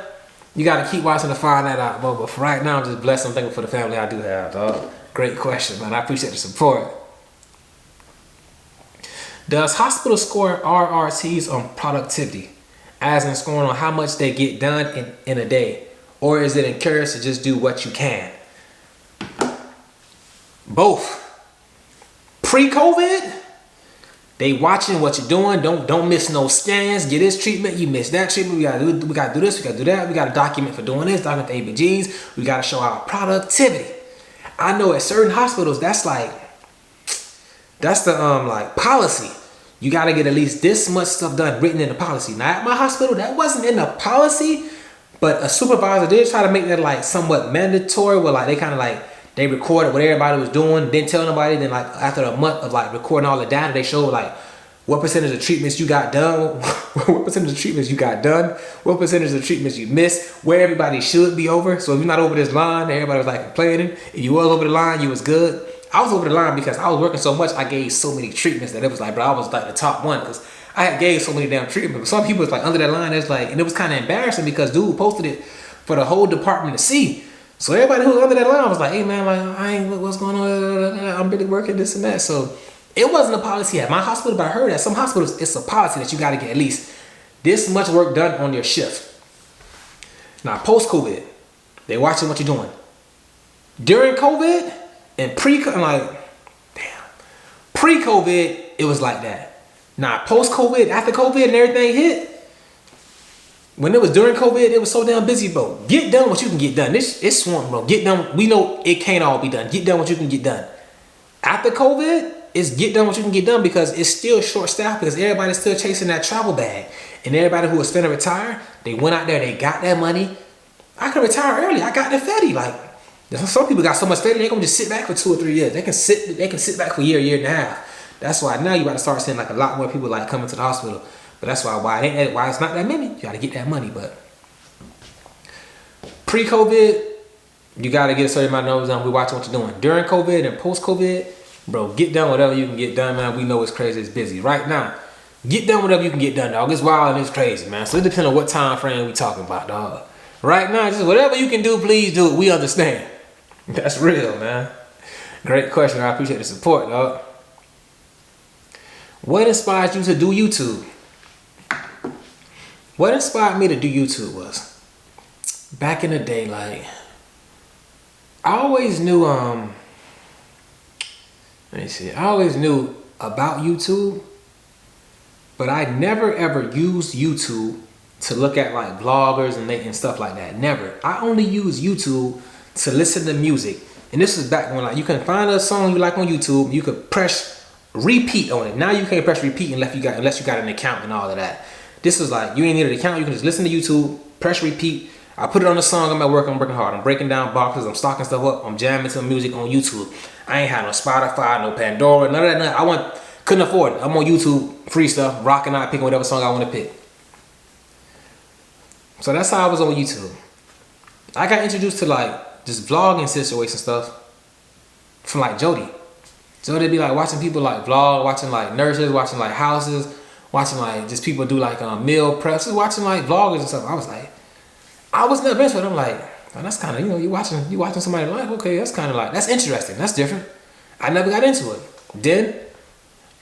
you gotta keep watching to find that out, bro. But for right now, I'm just blessed and thankful for the family I do have, dog. Great question, man. I appreciate the support. Does hospital score RRTs on productivity, as in scoring on how much they get done in a day, or is it encouraged to just do what you can? Both. Pre-COVID, they watching what you're doing. Don't miss no scans. Get this treatment, you miss that treatment. We gotta do this, we gotta do that. We gotta document for doing this, document the ABGs. We gotta show our productivity. I know at certain hospitals, that's the like policy. You gotta get at least this much stuff done written in the policy. Now at my hospital, that wasn't in the policy, but a supervisor did try to make that like somewhat mandatory, where like they kind of like they recorded what everybody was doing, didn't tell nobody. Then like after a month of like recording all the data, they showed like what percentage of treatments you got done, what percentage of treatments you got done, what percentage of treatments you missed, where everybody should be over. So if you're not over this line, everybody was like complaining. If you was over the line, you was good. I was over the line because I was working so much, I gave so many treatments that it was like, bro, I was like the top one because I had gave so many damn treatments. Some people was like under that line, it's like, and it was kind of embarrassing because dude posted it for the whole department to see. So everybody who was under that line was like, hey man, like I ain't what's going on, I'm really working this and that. So it wasn't a policy at my hospital, but I heard at some hospitals, it's a policy that you got to get at least this much work done on your shift. Now, post-COVID, they watching what you're doing. During COVID and pre-COVID, it was like that. Now, post-COVID, after COVID and everything hit, when it was during COVID, it was so damn busy, bro. Get done what you can get done. It's swamped, bro. Get done. We know it can't all be done. Get done what you can get done. After COVID, it's get done what you can get done because it's still short staffed because everybody's still chasing that travel bag. And everybody who was finna retire, they went out there, they got that money. I could retire early. I got the Fetty. Like, some people got so much Fetty, they gonna just sit back for 2 or 3 years. They can sit back for a year and a half. That's why now you gotta start seeing like a lot more people like coming to the hospital. But that's why it's not that many. You gotta get that money. But pre-COVID, you gotta get a certain amount of numbers done. We watching what you're doing. During COVID and post-COVID, bro, get done whatever you can get done, man. We know it's crazy, it's busy. Right now, get done whatever you can get done, dog. It's wild and it's crazy, man. So it depends on what time frame we talking about, dog. Right now, just whatever you can do, please do it. We understand. That's real, man. Great question. I appreciate the support, dog. What inspired you to do YouTube? What inspired me to do YouTube was back in the day, like I always knew let me see. I always knew about YouTube, but I never ever used YouTube to look at like vloggers and stuff like that. Never. I only use YouTube to listen to music. And this is back when like you can find a song you like on YouTube, you could press repeat on it. Now you can't press repeat unless you got an account and all of that. This was like, you ain't need an account. You can just listen to YouTube, press repeat. I put it on the song. I'm at work. I'm working hard. I'm breaking down boxes. I'm stocking stuff up. I'm jamming to music on YouTube. I ain't had no Spotify, no Pandora, none of that. Couldn't afford it. I'm on YouTube, free stuff, rocking out, picking whatever song I want to pick. So that's how I was on YouTube. I got introduced to like just vlogging situation stuff from like Jody. Jody be like watching people like vlog, watching like nurses, watching like houses, watching like just people do like meal preps, just watching like vloggers and stuff. I was never interested. I'm like, oh, that's kind of, you watching somebody's life. Okay, that's kind of like, that's interesting. That's different. I never got into it. Then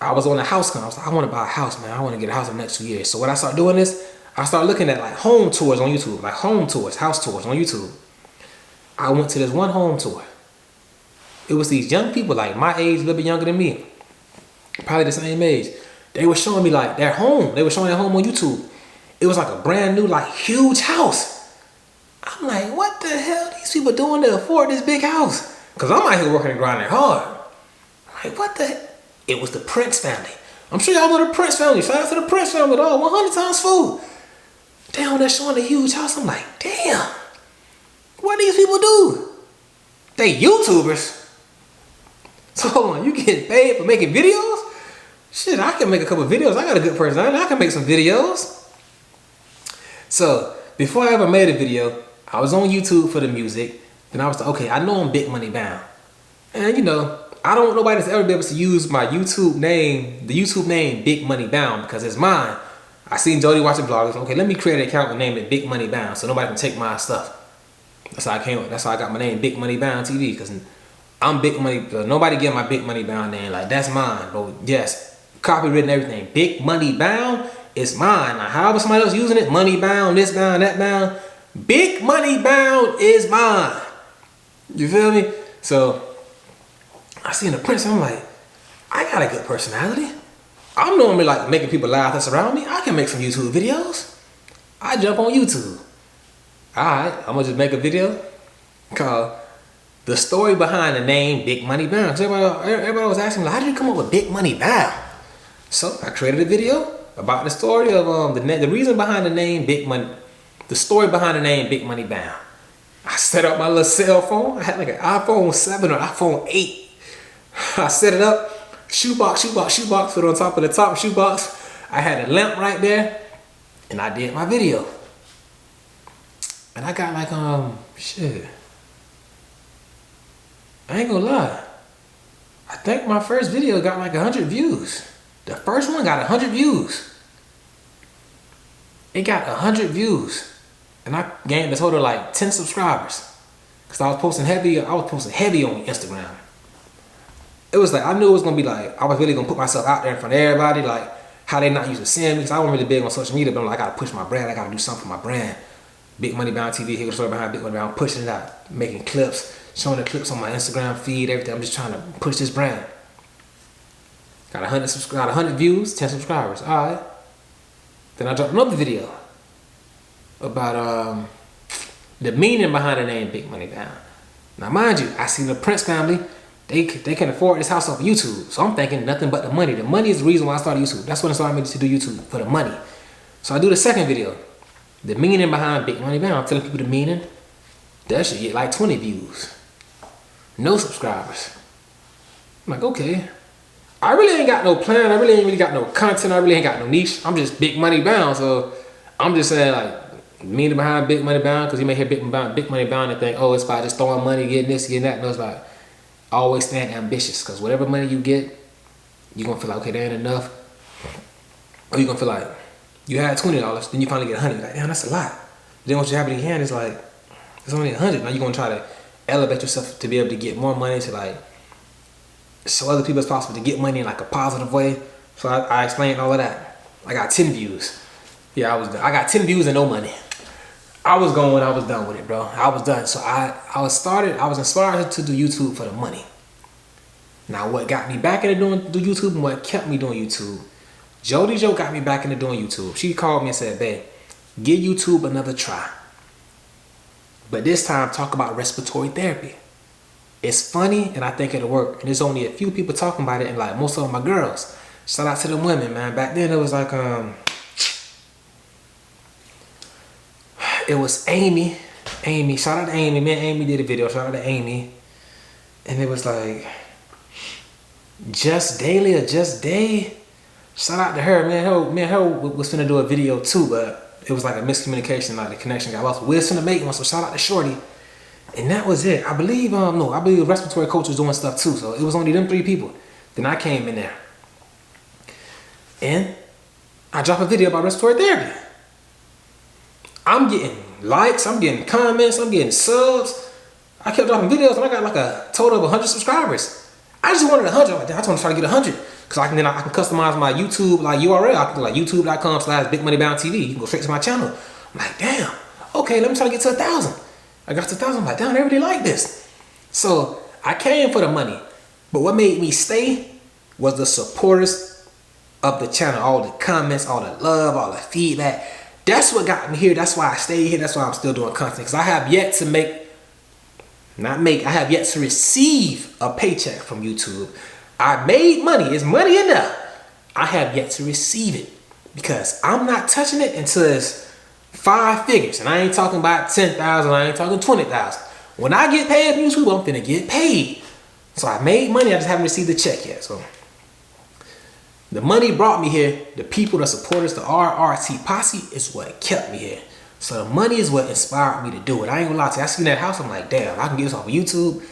I was on a house hunt. I was like, I want to buy a house, man. I want to get a house in the next 2 years. So when I started doing this, I started looking at like home tours on YouTube, like home tours, house tours on YouTube. I went to this one home tour. It was these young people like my age, a little bit younger than me, probably the same age. They were showing me like their home. They were showing their home on YouTube. It was like a brand new, like huge house. I'm like, what the hell these people doing to afford this big house? Cause I'm out here working and grinding hard. I'm like, what the? It was the Prince family. I'm sure y'all know the Prince family. Shout out to the Prince family, dog. 100 times food. Damn, they're showing a huge house. I'm like, damn. What these people do? They YouTubers. So hold on, you getting paid for making videos? Shit, I can make a couple videos. I got a good personality. I can make some videos. So before I ever made a video, I was on YouTube for the music. Then I was like, okay, I know I'm big money bound. And you know, I don't want nobody to ever be able to use my YouTube name, the YouTube name Big Money Bound, because it's mine. I seen Jody watching vloggers. Okay, let me create an account and name it Big Money Bound so nobody can take my stuff. That's how I got my name Big Money Bound TV, because I'm big money. Nobody get my Big Money Bound name. Like, that's mine, bro. Yes, copywritten everything. Big Money Bound is mine. Now, however somebody else using it, money bound, this bound, that bound, Big Money Bound is mine. You feel me? So I seen the Prince. I'm like, I got a good personality. I'm normally like making people laugh that's around me. I can make some YouTube videos. I jump on YouTube. Alright, I'm gonna just make a video called The Story Behind the Name Big Money Bound. Cause everybody was asking me, how did you come up with Big Money Bound? So I created a video about the story of the reason behind the name Big Money, the story behind the name Big Money Bound. I set up my little cell phone. I had like an iPhone 7 or iPhone 8. I set it up, shoebox, put it on top of the top shoebox. I had a lamp right there, and I did my video. And I got like, shit. I ain't gonna lie. I think my first video got like 100 views. The first one got 100 views. It got 100 views. And I gained a total of like 10 subscribers. Cause I was posting heavy on Instagram. It was like, I knew it was gonna be like, I was really gonna put myself out there in front of everybody, like how they not used to seeing me. Cause I wasn't really big on social media, but I'm like, I gotta push my brand, I gotta do something for my brand. Big Money Bound TV, here the story behind Big Money Bound, pushing it out, making clips, showing the clips on my Instagram feed, everything. I'm just trying to push this brand. Got 100 views, 10 subscribers. Alright. Then I dropped another video about the meaning behind the name Big Money Bound. Now mind you, I seen the Prince family, they can afford this house off of YouTube. So I'm thinking nothing but the money. The money is the reason why I started YouTube. That's when I started to do YouTube, for the money. So I do the second video. The meaning behind Big Money Bound. I'm telling people the meaning. That should get like 20 views. No subscribers. I'm like, okay. I really ain't got no plan. I really ain't really got no content. I really ain't got no niche. I'm just Big Money Bound. So I'm just saying like, meaning behind Big Money Bound, because you may hear Big Money Bound and think, oh, it's about just throwing money, getting this, getting that. No, it's about always staying ambitious, because whatever money you get, you're going to feel like, okay, that ain't enough. Or you're going to feel like, you had $20, then you finally get 100. Like, damn, that's a lot. Then what you have in your hand is like, it's only 100. Now you're going to try to elevate yourself to be able to get more money, to like, show other people it's possible to get money in like a positive way. So I explained all of that. I got 10 views. Yeah, I got 10 views and no money. I was going when I was done with it, bro. I was done. So I was inspired to do YouTube for the money. Now what got me back into doing YouTube and what kept me doing YouTube, Jody Jo got me back into doing YouTube. She called me and said, babe, give YouTube another try. But this time talk about respiratory therapy. It's funny, and I think it'll work. And there's only a few people talking about it, and like most of them are girls. Shout out to them women, man. Back then it was like it was Amy. Shout out to Amy. Me and Amy did a video. Shout out to Amy. And it was like Just Daily or Just Day. Shout out to her. Me and her was finna do a video too, but it was like a miscommunication. Like the connection got lost. We was finna make one, so shout out to Shorty. And that was it. I believe Respiratory coach was doing stuff too. So it was only them 3 people. Then I came in there. And I dropped a video about respiratory therapy. I'm getting likes, I'm getting comments, I'm getting subs. I kept dropping videos and I got like a total of 100 subscribers. I just wanted 100. I just want to try to get 100. Cause I can customize my YouTube like URL. I can do like youtube.com/BigMoneyBoundTV. You can go straight to my channel. I'm like, damn, okay, let me try to get to 1,000. I got to 1,000, I'm like, damn, they really like this. So I came for the money. But what made me stay was the supporters of the channel, all the comments, all the love, all the feedback. That's what got me here. That's why I stayed here. That's why I'm still doing content. Because I have yet to I have yet to receive a paycheck from YouTube. I made money. It's money enough. I have yet to receive it. Because I'm not touching it until it's 5 figures. And I ain't talking about 10,000. I ain't talking 20,000. When I get paid from YouTube, I'm finna get paid. So I made money. I just haven't received the check yet. So the money brought me here. The people, the supporters, the RRT posse is what kept me here. So the money is what inspired me to do it. I ain't gonna lie to you. I seen that house. I'm like, damn, I can get this off of YouTube.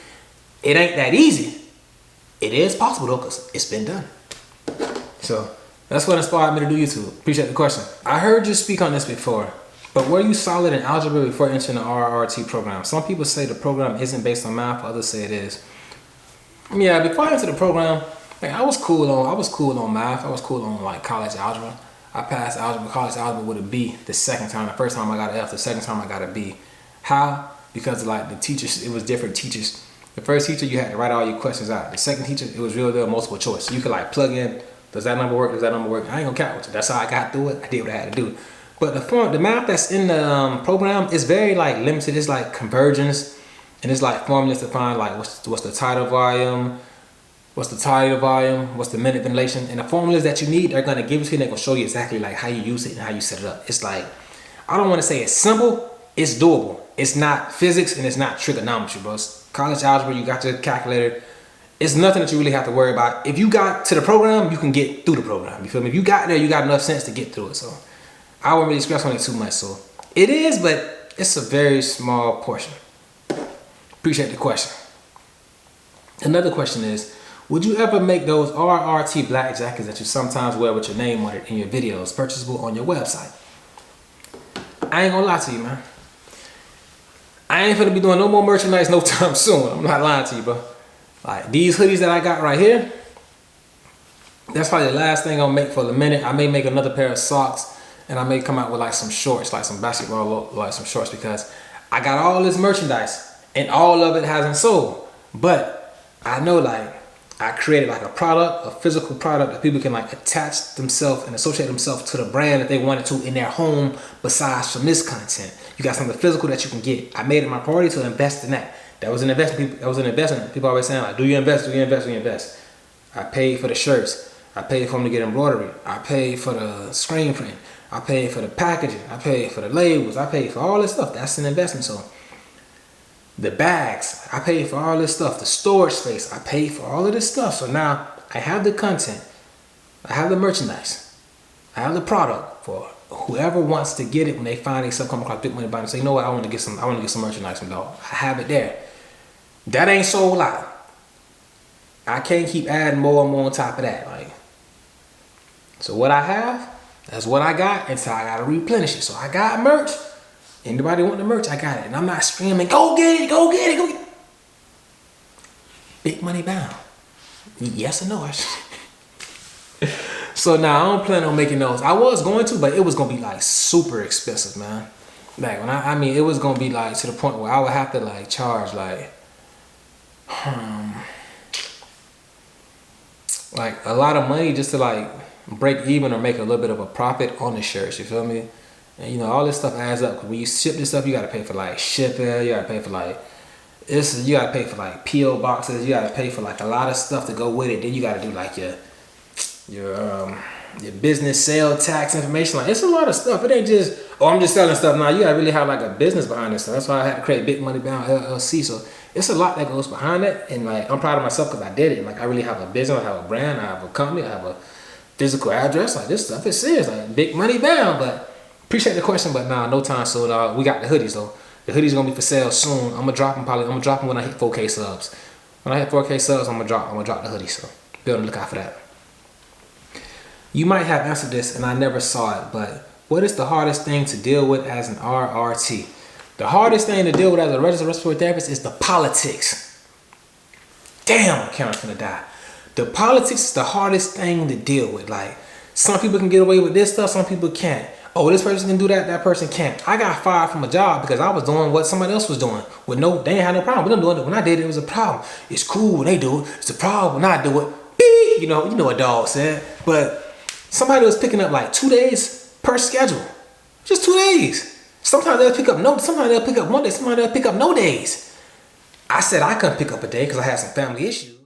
It ain't that easy. It is possible though, because it's been done. So that's what inspired me to do YouTube. Appreciate the question. I heard you speak on this before, but were you solid in algebra before entering the RRT program? Some people say the program isn't based on math. Others say it is. Yeah, before I entered the program, like, I was cool on math. I was cool on like college algebra. I passed college algebra with a B the second time. The first time I got an F, the second time I got a B. How? Because like the teachers, it was different teachers. The first teacher, you had to write all your questions out. The second teacher, it was real multiple choice. So you could like plug in, does that number work? Does that number work? I ain't gonna count with you. That's how I got through it. I did what I had to do. But the math that's in the program is very like limited. It's like convergence, and it's like formulas to find like what's the tidal volume. What's the tidal volume? What's the minute ventilation? And the formulas that you need, they're gonna give it to you and they're gonna show you exactly like how you use it and how you set it up. It's like, I don't wanna say it's simple, it's doable. It's not physics and it's not trigonometry, bro. It's college algebra, you got your calculator. It's nothing that you really have to worry about. If you got to the program, you can get through the program. You feel me? If you got there, you got enough sense to get through it. So I wouldn't really stress on it too much. So it is, but it's a very small portion. Appreciate the question. Another question is, would you ever make those RRT black jackets that you sometimes wear with your name on it in your videos purchasable on your website? I ain't gonna lie to you, man. I ain't gonna be doing no more merchandise no time soon. I'm not lying to you, bro. Like these hoodies that I got right here, that's probably the last thing I'll make for the minute. I may make another pair of socks and I may come out with like some shorts, like some basketball, like some shorts, because I got all this merchandise and all of it hasn't sold. But I know like I created like a product, a physical product that people can like attach themselves and associate themselves to the brand that they wanted to in their home besides from this content. You got something physical that you can get. I made it my priority to invest in that. That was an investment. People always saying like, do you invest, do you invest, do you invest? I paid for the shirts. I paid for them to get embroidery. I paid for the screen print. I paid for the packaging. I paid for the labels. I paid for all this stuff. That's an investment. So the bags, I paid for all this stuff. The storage space, I paid for all of this stuff. So now I have the content, I have the merchandise, I have the product for whoever wants to get it when they find themselves come across Big Money Bound and say, you know what, I want to get some merchandise from dog. I have it there. That ain't sold out. I can't keep adding more and more on top of that. Like, so what I have, that's what I got until I gotta replenish it. So I got merch. Anybody want the merch, I got it. And I'm not screaming, go get it, go get it, go get it. Big Money Bound. Yes or no? So now I don't plan on making those. I was going to, but it was gonna be like super expensive, man. Like when I mean, it was gonna be like to the point where I would have to like charge like a lot of money just to like break even or make a little bit of a profit on the shirts. You feel me? And you know, all this stuff adds up. When you ship this stuff, you gotta pay for like shipping. You gotta pay for like you gotta pay for like PO boxes. You gotta pay for like a lot of stuff to go with it. Then you gotta do like your business sale tax information. Like it's a lot of stuff. It ain't just I'm just selling stuff. Now you gotta really have like a business behind this stuff. That's why I had to create Big Money Bound LLC. So it's a lot that goes behind it, and like I'm proud of myself because I did it. Like I really have a business. I have a brand. I have a company. I have a physical address. Like this stuff is serious. Like Big Money Bound. But appreciate the question, but nah, no time soon. We got the hoodies though. The hoodies gonna be for sale soon. I'm gonna drop them when I hit 4K subs. When I hit 4K subs, I'm gonna drop the hoodie. So be on the lookout for that. You might have answered this and I never saw it, but what is the hardest thing to deal with as an RRT? The hardest thing to deal with as a registered respiratory therapist is the politics. Damn, my camera's gonna die. The politics is the hardest thing to deal with. Like, some people can get away with this stuff, some people can't. Oh, this person can do that, that person can't. I got fired from a job because I was doing what somebody else was doing. They ain't had no problem with them doing it. When I did it, it was a problem. It's cool when they do it. It's a problem when I do it. Beep! You know what dog said. But somebody was picking up like 2 days per schedule. Just 2 days. Sometimes they'll pick up sometimes they'll pick up one day, sometimes they'll pick up no days. I said I couldn't pick up a day because I had some family issues.